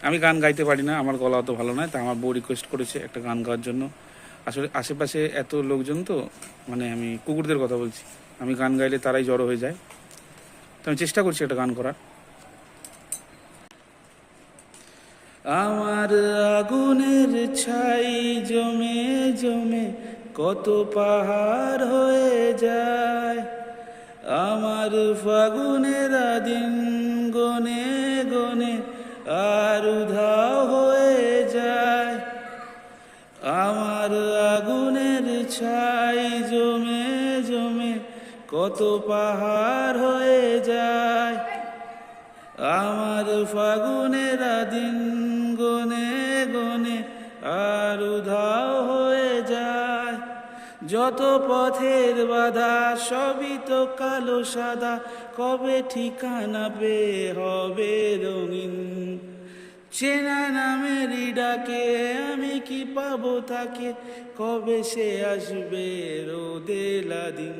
আমি গান গাইতে পারি না, আমার গলা অত ভালো নয়, তা আমার বউ রিকোয়েস্ট করেছে একটা গান গাওয়ার জন্য। আসলে আশেপাশে এত লোকজন তো, মানে আমি কুকুরদের কথা বলছি, আমি গান গাইলে তারাই জড়ো হয়ে যায়। তো আমি চেষ্টা করছি একটা গান করার। আমার আগুনের ছাই জমে জমে কত পাহাড় হয়ে যায়, আমার ফাগুনের দিন গনে গনে আর উধাও হয়ে যায়। আমার আগুনের ছাই জমে জমে কত পাহাড় হয়ে যায়, আমার ফাগুনের দিন গনে গনে আর উধাও হয়ে যায়। যত পথের বাধা সবই তো কালো সাদা, কবে ঠিকানা পেয়ে হবে রঙিন। চেনা নামেরই ডাকে আমি কি পাবো তাকে, কবে সে আসবে রোদেলা দিন।